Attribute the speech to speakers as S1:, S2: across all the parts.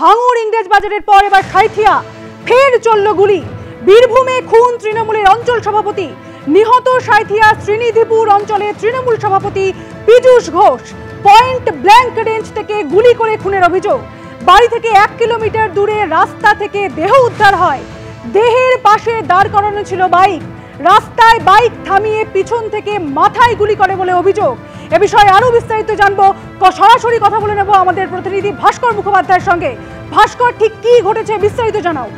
S1: ভাঙড় ইংরেজ বাজারের পর এবার সাঁইথিয়া ফের চলল গুলি। বীরভূমে খুন তৃণমূলের অঞ্চল সভাপতি, নিহত সাঁইথিয়া শ্রীনিধিপুর অঞ্চলের তৃণমূল সভাপতি Piyush Ghosh. Point blank range থেকে গুলি করে খুনের অভিযোগ। বাড়ি থেকে 1 কিলোমিটার দূরে রাস্তা থেকে দেহ উদ্ধার হয়। দেহের পাশে দাঁড় করানো ছিল বাইক। রাস্তায় বাইক থামিয়ে পিছন থেকে মাথায় গুলি করে বলে অভিযোগ। এ বিষয়ে আরো বিস্তারিত জানবো, সরাসরি কথা বলে নেব আমাদের প্রতিনিধি ভাস্কর মুখোপাধ্যায়ের সঙ্গে। ভাস্কর, ঠিক কি ঘটেছে বিস্তারিত জানাও।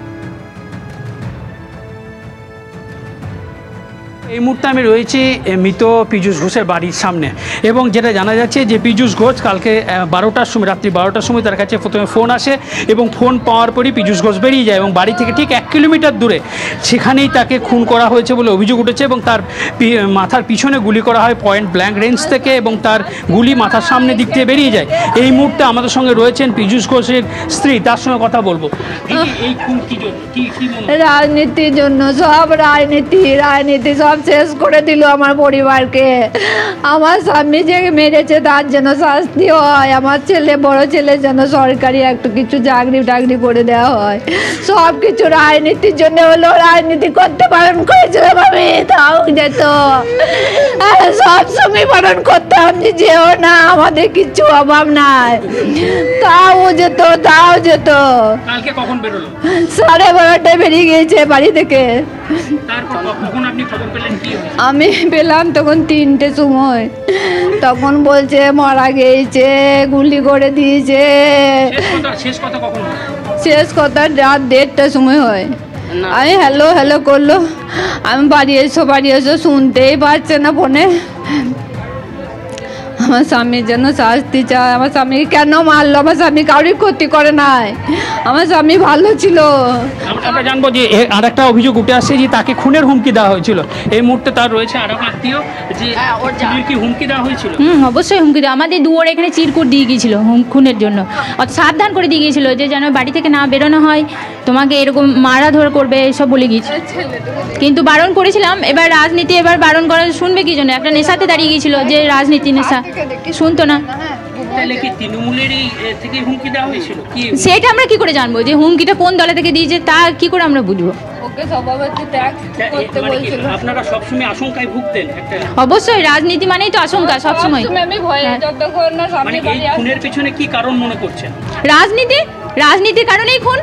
S2: এই মুহূর্তে আমি রয়েছি মৃত পীযূষ ঘোষের বাড়ির সামনে, এবং যেটা জানা যাচ্ছে যে পীযূষ ঘোষ কালকে 12টার সময়, রাত্রি 12টার সময় তার কাছে প্রথমে ফোন আসে, এবং ফোন পাওয়ার পরই পীযূষ ঘোষ বেরিয়ে যায় এবং বাড়ি থেকে ঠিক 1 কিলোমিটার দূরে সেখানেই তাকে খুন করা হয়েছে বলে অভিযোগ উঠেছে। এবং তার মাথার পিছনে গুলি করা হয় পয়েন্ট ব্ল্যাঙ্ক রেঞ্জ থেকে, এবং তার গুলি মাথার সামনে দিক থেকে বেরিয়ে যায়। এই মুহূর্তে আমাদের সঙ্গে রয়েছেন পীযূষ ঘোষের স্ত্রী, তার সঙ্গে কথা বলবো। এই খুন কি জন্য?
S3: রাজনীতির জন্য, সব রাজনীতি সব শেষ করে দিল আমার পরিবারকে। আমার স্বামী যে মেরেছে তার যেন শাস্তি হয়, আমার বড় ছেলে যেন সরকারি একটু কিছু চাকরি টাকরি করে দেওয়া হয়। সব কিছু রাজনীতির জন্য হলো। রাজনীতি করতে বারণ করেছিলাম আমি, তাও যেত। সব সময় বারণ করতাম যে যেও না, আমাদের কিছু অভাব নাই, তাও যেত।
S2: কালকে কখন বেরোলো?
S3: 12:30টায় বেরিয়ে গিয়েছে বাড়ি থেকে। আমি পেলাম তখন 3টে সময়। তখন বলছে মারা গিয়েছে, গুলি করে দিয়েছে। শেষ কথা রাত 1:30টার সময় হয়। আমি হ্যালো করলো, আমি বাড়ি এসো শুনতেই পাচ্ছে না ফোনে। আমার স্বামীর জন্য শাস্তি চায়। আমার স্বামী কেন মারলো? আমার স্বামী কারোর ক্ষতি করে নাই, আমার স্বামী ভালো ছিল।
S2: আমরা জানবো যে আরেকটা অভিযোগ উঠে আসছে যে তাকে খুনের হুমকি দেওয়া হয়েছিল। এই মুহূর্তে তার রয়েছে আরো আত্মীয়, যে কি হুমকি দেওয়া হয়েছিল?
S4: অবশ্যই হুমকি দেওয়া। আমাদের দুয়ারে এখানে চিরকুট দিয়ে গিয়েছিল খুনের জন্য, সাবধান করে দিয়ে গিয়েছিল যে যেন বাড়ি থেকে না বেরোনো হয়, তোমাকে এরকম মারাধর করবে এসব বলে গিয়েছিল। কিন্তু বারণ করেছিলাম। এবার রাজনীতি এবার বারণ করা শুনবে কি জন্য? একটা নেশাতে দাঁড়িয়ে গিয়েছিল, যে রাজনীতি নেশা, শুনতো না। সেটা আমরা কি করে জানবো যে হুমকিটা কোন দলে থেকে দিয়েছে? তা কি করে আমরা বুঝবো? অবশ্যই রাজনীতি মানেই তো আশঙ্কা সবসময়। রাজনীতির কারণেই খুন।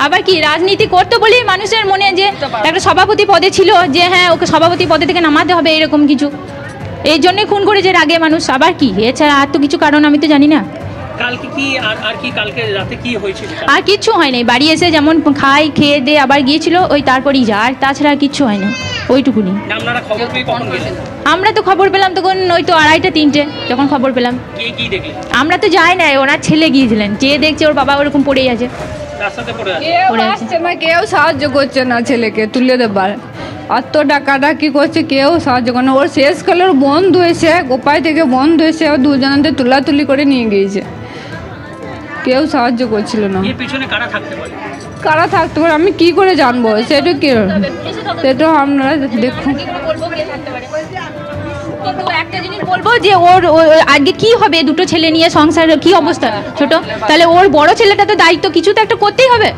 S4: আবার কি রাজনীতি করতে বলি মানুষের মনে যে একটা সভাপতি পদে ছিল, যে হ্যাঁ ওকে সভাপতি পদে থেকে নামাতে হবে, এরকম কিছু, এই জন্যই খুন করেছে রাগে মানুষ। আবার কি, এছাড়া আর তো কিছু কারণ আমি তো জানি না। আর কিচ্ছু হয়নি। বাড়ি এসে যেমন খেয়ে দিয়ে আবার গিয়েছিল, ওই তারপরই যা, আর তাছাড়া আর কিচ্ছু হয়নি, ওইটুকুনি। আমরা তো খবর পেলাম তখন ওই তো 2:30 3টে যখন খবর পেলাম। আমরা তো যাই না, ওনার ছেলে গিয়েছিলেন, যে দেখছে ওর বাবা ওরকম পড়েই আছে।
S3: কেউ সাহায্য করছে না ছেলেকে তুলে দেবার, এত ডাকাডাকি করছে, কেউ সাহায্য করে না। ওর শেষকালে ওর বন্ধু এসে, গোপাই থেকে বন্ধু এসে ও দুজনকে তুলাতুলি করে নিয়ে গিয়েছে। কেউ সাহায্য করছিল না। কারা থাকতে পারে আমি কি করে জানবো? সেটা আপনারা দেখুন।
S4: কিন্তু একটা জিনিস বলবো যে ওর আগে কি হবে, দুটো ছেলে নিয়ে সংসার কি অবস্থা ছোট, তাহলে ওর বড় ছেলেটা তো দায়িত্ব কিছু তো একটা করতেই হবে,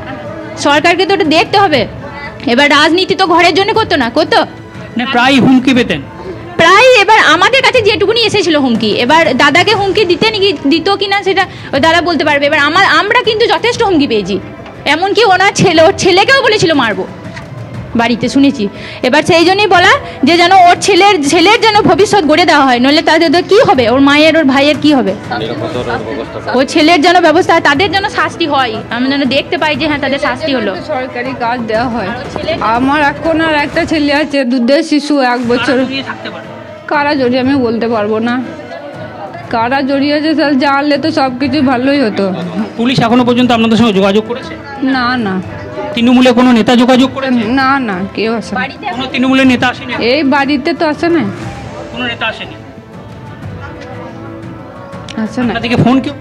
S4: সরকারকে তো ওটা দেখতে হবে। এবার রাজনীতি তো ঘরের জন্য করতো না,
S2: প্রায় হুমকি পেতেন
S4: প্রায়। এবার আমাদের কাছে যেটুকুনি এসেছিল হুমকি, এবার দাদাকে হুমকি দিত কিনা সেটা ওই দাদা বলতে পারবে। এবার আমরা কিন্তু যথেষ্ট হুমকি পেয়েছি, এমনকি ওর ছেলেকেও বলেছিল মারবো, বাড়িতে শুনেছি। এবার সেই জন্যই বলা যে যেন ওর ছেলের যেন ভবিষ্যৎ গড়ে দেওয়া হয়, নইলে তাদের কি হবে, ওর মায়ের ওর ভাইয়ের কি হবে। ও ছেলের যেন ব্যবস্থা, তাদের যেন শাস্তি হয়, আমরা যেন দেখতে পাই যে হ্যাঁ তাদের শাস্তি হলো,
S3: সরকারি কাজ দেওয়া হয়। আমার এখন আর একটা ছেলে আছে, দুধের শিশু, 1 বছর। কারা জড়িয়ে আমি বলতে পারবো না, কারা জড়িয়েছে জানলে তো সবকিছু ভালোই হতো।
S2: পুলিশ এখনো পর্যন্ত আপনাদের সঙ্গে যোগাযোগ করেছে?
S3: না।
S2: তৃণমূলে কোনো নেতা যোগাযোগ করেছে?
S3: না, কেউ আসে না।
S2: কোনো তৃণমূলের নেতা আসেনি?
S3: এই বাড়িতে তো আসে না,
S2: কোনো নেতা আসেনি।
S3: আসে না।
S2: আপনাদেরকে ফোন কেউ?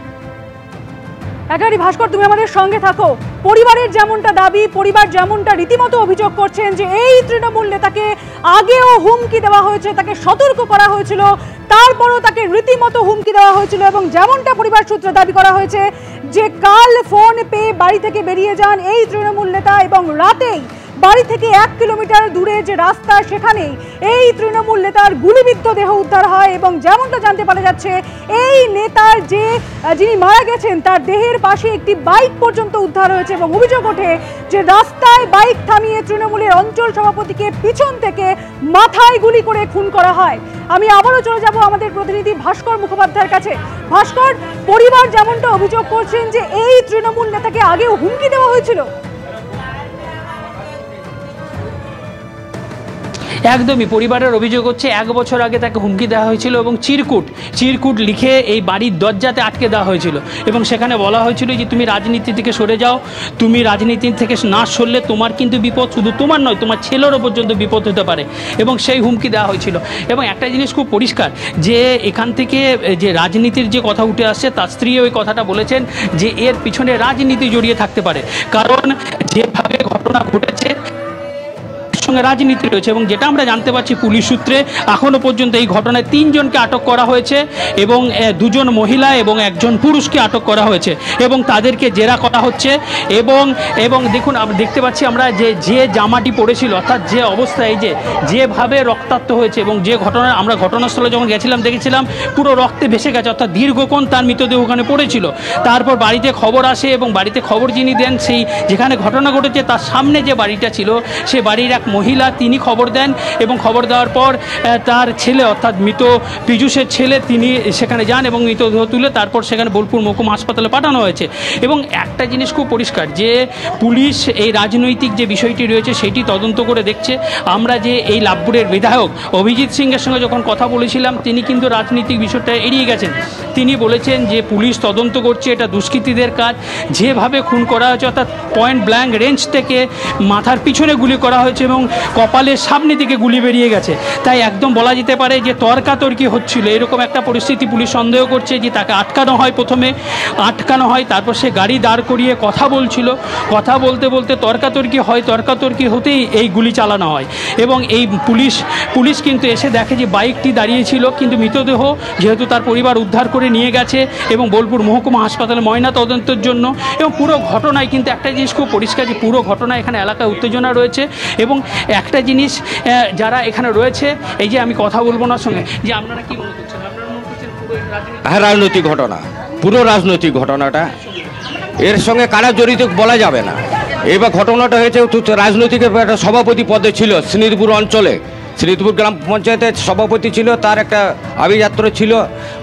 S1: একেবারে ভাস্কর, তুমি আমাদের সঙ্গে থাকো। পরিবারের যেমনটা দাবি, পরিবার যেমনটা রীতিমতো অভিযোগ করছেন যে এই তৃণমূল নেতাকে আগেও হুমকি দেওয়া হয়েছে, তাকে সতর্ক করা হয়েছিল, তারপরও তাকে রীতিমতো হুমকি দেওয়া হয়েছিল এবং যেমনটা পরিবার সূত্রে দাবি করা হয়েছে যে কাল ফোন পেয়ে বাড়ি থেকে বেরিয়ে যান এই তৃণমূল নেতা এবং রাতেই বাড়ি থেকে 1 কিলোমিটার দূরে যে রাস্তা সেখানেই এই তৃণমূল নেতার গুলিবিদ্ধ দেহ উদ্ধার হয় এবং যেমনটা জানতে পারা যাচ্ছে এই নেতার যিনি মারা গেছেন তার দেহের পাশে একটি বাইক পর্যন্ত উদ্ধার হয়েছে এবং অভিযোগ ওঠে যে রাস্তায় বাইক থামিয়ে তৃণমূলের অঞ্চল সভাপতিকে পিছন থেকে মাথায় গুলি করে খুন করা হয়। আমি আবারও চলে যাব আমাদের প্রতিনিধি ভাস্কর মুখোপাধ্যায়ের কাছে। ভাস্কর, পরিবার যেমনটা অভিযোগ করছেন যে এই তৃণমূল নেতাকে আগেও হুমকি দেওয়া হয়েছিল।
S2: একদমই, পরিবারের অভিযোগ হচ্ছে 1 বছর আগে তাকে হুমকি দেওয়া হয়েছিল এবং চিরকুট লিখে এই বাড়ির দরজাতে আটকে দেওয়া হয়েছিল এবং সেখানে বলা হয়েছিল যে তুমি রাজনীতি থেকে সরে যাও, তুমি রাজনীতি থেকে না সরলে তোমার কিন্তু বিপদ, শুধু তোমার নয় তোমার ছেলেরও পর্যন্ত বিপদ হতে পারে এবং সেই হুমকি দেওয়া হয়েছিল। এবং একটা জিনিস খুব পরিষ্কার যে এখান থেকে যে রাজনীতির যে কথা উঠে আসছে তার স্ত্রী ওই কথাটা বলেছেন যে এর পিছনে রাজনীতি জড়িয়ে থাকতে পারে, কারণ যেভাবে ঘটনা ঘটেছে সঙ্গে রাজনীতি রয়েছে এবং যেটা আমরা জানতে পারছি পুলিশ সূত্রে এখনও পর্যন্ত এই ঘটনায় 3 জনকে আটক করা হয়েছে এবং 2 জন মহিলা এবং 1 জন পুরুষকে আটক করা হয়েছে এবং তাদেরকে জেরা করা হচ্ছে এবং দেখুন দেখতে পাচ্ছি আমরা যে জামাটি পড়েছিল অর্থাৎ যে অবস্থায় যেভাবে রক্তাক্ত হয়েছে এবং যে ঘটনা আমরা ঘটনাস্থলে যখন গেছিলাম দেখেছিলাম পুরো রক্তে ভেসে গেছে, অর্থাৎ দীর্ঘক্ষণ তার মৃতদেহ ওখানে পড়েছিল। তারপর বাড়িতে খবর আসে এবং বাড়িতে খবর যিনি দেন সেই যেখানে ঘটনা ঘটেছে তার সামনে যে বাড়িটা ছিল সে বাড়ির এক মহিলা তিনি খবর দেন এবং খবর দেওয়ার পর তার ছেলে অর্থাৎ মৃত পীযূষের ছেলে তিনি সেখানে যান এবং মৃতদেহ তুলে তারপর সেখানে বোলপুর মহকুমা হাসপাতালে পাঠানো হয়েছে। এবং একটা জিনিস খুব পরিষ্কার যে পুলিশ এই রাজনৈতিক যে বিষয়টি রয়েছে সেটি তদন্ত করে দেখছে। আমরা যে এই লাভপুরের বিধায়ক অভিজিৎ সিংয়ের সঙ্গে যখন কথা বলেছিলাম তিনি কিন্তু রাজনৈতিক বিষয়টা এড়িয়ে গেছেন, তিনি বলেছেন যে পুলিশ তদন্ত করছে, এটা দুষ্কৃতীদের কাজ, যেভাবে খুন করা হয়েছে অর্থাৎ পয়েন্ট ব্ল্যাঙ্ক রেঞ্জ থেকে মাথার পিছনে গুলি করা হয়েছে এবং কপালের সামনে দিকে গুলি বেরিয়ে গেছে, তাই একদম বলা যেতে পারে যে তর্কাতর্কি হচ্ছিল, এরকম একটা পরিস্থিতি পুলিশ সন্দেহ করছে যে তাকে প্রথমে আটকানো হয়, তারপর সে গাড়ি দাঁড় করিয়ে কথা বলছিল, কথা বলতে বলতে তর্কাতর্কি হতেই এই গুলি চালানো হয় এবং এই পুলিশ কিন্তু এসে দেখে যে বাইকটি দাঁড়িয়েছিল কিন্তু মৃতদেহ যেহেতু তার পরিবার উদ্ধার করে নিয়ে গেছে এবং বোলপুর মহকুমা হাসপাতালে ময়না তদন্তের জন্য। এবং পুরো ঘটনায় কিন্তু একটা জিনিস খুব পরিষ্কার যে পুরো ঘটনায় এখানে এলাকায় উত্তেজনা রয়েছে এবং একটা জিনিস যারা এখানে রয়েছে এই যে আমি কথা বলবো না সঙ্গে যে আপনারা কি মনে করছেন, আপনারা মনে করছেন পুরো
S5: রাজনৈতিক ঘটনা, পুরো রাজনৈতিক ঘটনাটা এর সঙ্গে কারা জড়িত বলা যাবে না। এবার ঘটনাটা হয়েছে রাজনৈতিক একটা সভাপতি পদে ছিল শ্রীনিধিপুর অঞ্চলে, শ্রীনিধিপুর গ্রাম পঞ্চায়েতের সভাপতি ছিল, তার একটা আভিজাত্য ছিল,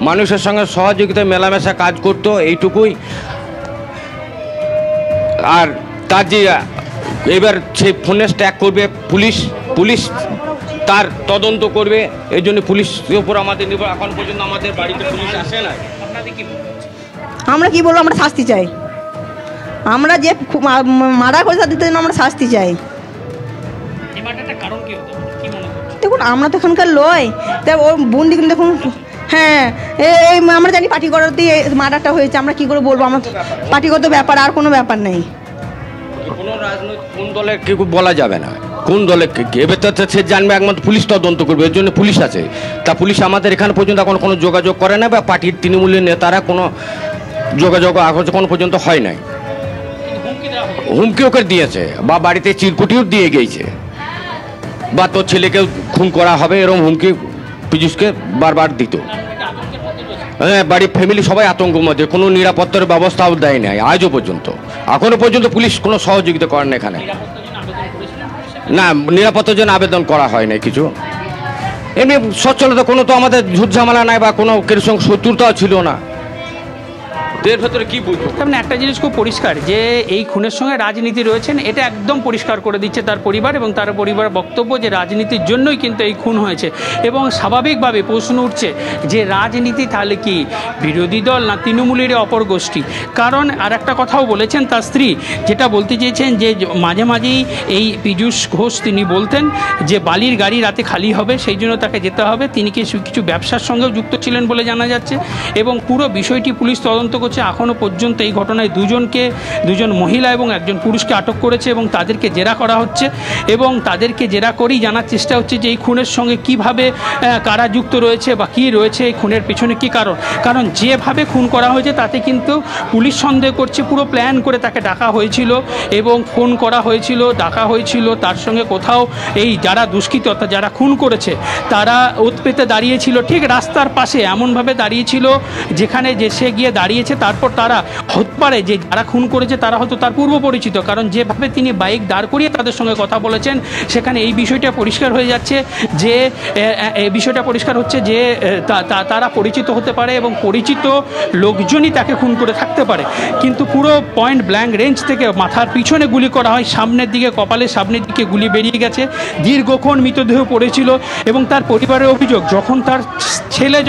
S5: মানুষের সঙ্গে সহযোগিতায় মেলামেশা কাজ করতো এইটুকুই। আর তার যে এবার সেই ফোনে ট্র্যাক করবে পুলিশ তার তদন্ত করবে, এই জন্য পুলিশের উপর আমাদের নির্ভর। এখন পর্যন্ত আমাদের বাড়িতে পুলিশ আসে না।
S6: আমরা কি বলবো, আমরা শাস্তি চাই, আমরা যে মারা করে তাদের জন্য আমরা শাস্তি চাই। দেখুন আমরা তো এখানকার লয়, তা ওর বন্দি কিন্তু দেখুন, হ্যাঁ এই আমরা জানি পার্টিগতই মার্ডারটা হয়েছে, আমরা কি করে বলবো, আমার পার্টিগত ব্যাপার, আর কোনো ব্যাপার নেই।
S5: কোনো রাজনৈতিক কোন দলের কেউ বলা যাবে না, কোন দলে এবার তো সে জানবে, একমাত্র পুলিশ তদন্ত করবে, এর জন্য পুলিশ আছে। তা পুলিশ আমাদের এখানে পর্যন্ত এখন কোনো যোগাযোগ করে না বা পার্টির তৃণমূলের নেতারা কোনো যোগাযোগ এখন পর্যন্ত হয় নাই। হুমকি ওকে দিয়েছে বা বাড়িতে চিরকুটিও দিয়ে গিয়েছে বা তোর ছেলেকে খুন করা হবে এরকম হুমকি পীযূষকে বারবার দিত। হ্যাঁ, বাড়ির ফ্যামিলি সবাই আতঙ্কের মধ্যে, কোনো নিরাপত্তার ব্যবস্থাও দেয় নাই আজও পর্যন্ত। এখনও পর্যন্ত পুলিশ কোনো সহযোগিতা করেন না এখানে, না নিরাপত্তার জন্য আবেদন করা হয় না কিছু। এমনি সচ্ছলতা কোনো তো আমাদের ঝুটঝামেলা নাই বা কোনো কেউ সঙ্গে শত্রুতাও ছিল না। এর ভেতরে কি বুঝবো,
S2: তেমন একটা জিনিস খুব পরিষ্কার যে এই খুনের সঙ্গে রাজনীতি রয়েছেন, এটা একদম পরিষ্কার করে দিচ্ছে তার পরিবার এবং তার পরিবারের বক্তব্য যে রাজনীতির জন্যই কিন্তু এই খুন হয়েছে। এবং স্বাভাবিকভাবে প্রশ্ন উঠছে যে রাজনীতি তাহলে কি বিরোধী দল না তৃণমূলের অপর গোষ্ঠী? কারণ আর একটা কথাও বলেছেন তার স্ত্রী, যেটা বলতে চেয়েছেন যে মাঝে মাঝেই এই পীযূষ ঘোষ তিনি বলতেন যে বালির গাড়ি রাতে খালি হবে সেই জন্য তাকে যেতে হবে, তিনি কিছু ব্যবসার সঙ্গেও যুক্ত ছিলেন বলে জানা যাচ্ছে এবং পুরো বিষয়টি পুলিশ তদন্ত করছে। হচ্ছে এখনও পর্যন্ত এই ঘটনায় দুজন মহিলা এবং একজন পুরুষকে আটক করেছে এবং তাদেরকে জেরা করা হচ্ছে এবং তাদেরকে জেরা করেই জানার চেষ্টা হচ্ছে যে এই খুনের সঙ্গে কিভাবে কারা যুক্ত রয়েছে বা কী রয়েছে, এই খুনের পিছনে কী কারণ যেভাবে খুন করা হয়েছে তাতে কিন্তু পুলিশ সন্দেহ করছে পুরো প্ল্যান করে তাকে ডাকা হয়েছিল এবং ফোন করা হয়েছিল, ডাকা হয়েছিল। তার সঙ্গে কোথাও এই যারা দুষ্কৃতী অর্থাৎ যারা খুন করেছে তারা ওত পেতে দাঁড়িয়েছিল ঠিক রাস্তার পাশে, এমনভাবে দাঁড়িয়েছিল যেখানে সে গিয়ে দাঁড়িয়েছে। তারপর তারা হতে পারে যে যারা খুন করেছে তারা হয়তো তার পূর্ব পরিচিত, কারণ যেভাবে তিনি বাইক দাঁড় করিয়ে তাদের সঙ্গে কথা বলেছেন সেখানে এই বিষয়টা পরিষ্কার হয়ে যাচ্ছে যে তারা পরিচিত হতে পারে এবং পরিচিত লোকজনই তাকে খুন করে থাকতে পারে। কিন্তু পুরো পয়েন্ট ব্ল্যাঙ্ক রেঞ্জ থেকে মাথার পিছনে গুলি করা হয়, সামনের দিকে কপালের সামনের দিকে গুলি বেরিয়ে গেছে, দীর্ঘক্ষণ মৃতদেহ পড়েছিল এবং তার পরিবারের অভিযোগ যখন তার ছেলে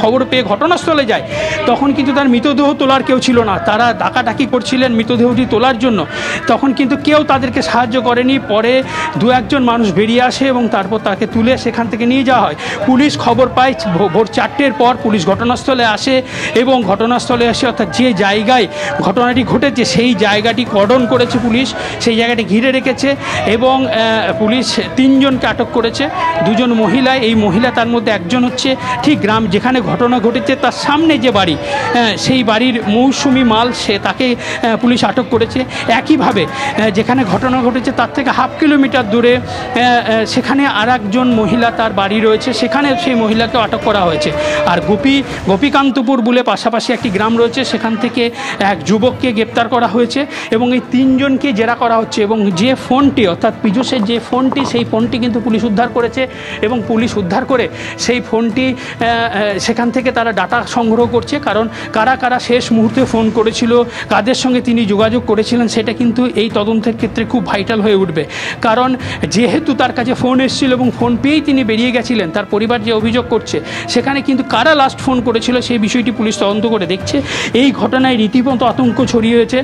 S2: খবর পেয়ে ঘটনাস্থলে যায় তখন কিন্তু তার মৃতদেহ তোলার কেউ ছিল না। তারা ডাকাডাকি করছিলেন মৃতদেহটি তোলার জন্য, তখন কিন্তু কেউ তাদেরকে সাহায্য করেনি। পরে দু একজন মানুষ বেরিয়ে আসে এবং তারপর তাকে তুলে সেখান থেকে নিয়ে যাওয়া হয়। পুলিশ খবর পায় ভোর 4টের পর পুলিশ ঘটনাস্থলে আসে এবং ঘটনাস্থলে এসে অর্থাৎ যে জায়গায় ঘটনাটি ঘটেছে সেই জায়গাটি কর্ডন করেছে পুলিশ, সেই জায়গাটি ঘিরে রেখেছে এবং পুলিশ 3জনকে আটক করেছে, 2জন মহিলা। এই মহিলা তার মধ্যে একজন হচ্ছে ঠিক গ্রাম যেখানে ঘটনা ঘটেছে তার সামনে যে বাড়ি সেই বাড়ির মৌসুমি মাল, তাকে পুলিশ আটক করেছে। একইভাবে যেখানে ঘটনা ঘটেছে তার থেকে হাফ কিলোমিটার দূরে সেখানে আর একজন মহিলা তার বাড়ি রয়েছে, সেখানে সেই মহিলাকে আটক করা হয়েছে। আর গোপীকান্তপুর বলে পাশাপাশি একটি গ্রাম রয়েছে, সেখান থেকে এক যুবককে গ্রেপ্তার করা হয়েছে এবং এই 3জনকে জেরা করা হচ্ছে। এবং যে ফোনটি অর্থাৎ পীযূষের যে ফোনটি সেই ফোনটি কিন্তু পুলিশ উদ্ধার করেছে এবং পুলিশ উদ্ধার করে সেই ফোনটি সেখান থেকে তারা ডাটা সংগ্রহ করছে, কারণ কারা কারা শেষ মুহূর্তে ফোন করেছিল, কাদের সঙ্গে তিনি যোগাযোগ করেছিলেন সেটা কিন্তু এই তদন্তের ক্ষেত্রে খুব ভাইটাল হয়ে উঠবে। কারণ যেহেতু তার কাছে ফোন এসেছিল এবং ফোন পেয়েই তিনি বেরিয়ে গেছিলেন, তার পরিবার যে অভিযোগ করছে সেখানে কিন্তু কারা লাস্ট ফোন করেছিল সেই বিষয়টি পুলিশ তদন্ত করে দেখছে। এই ঘটনায় রীতিমতো আতঙ্ক ছড়িয়ে হয়েছে।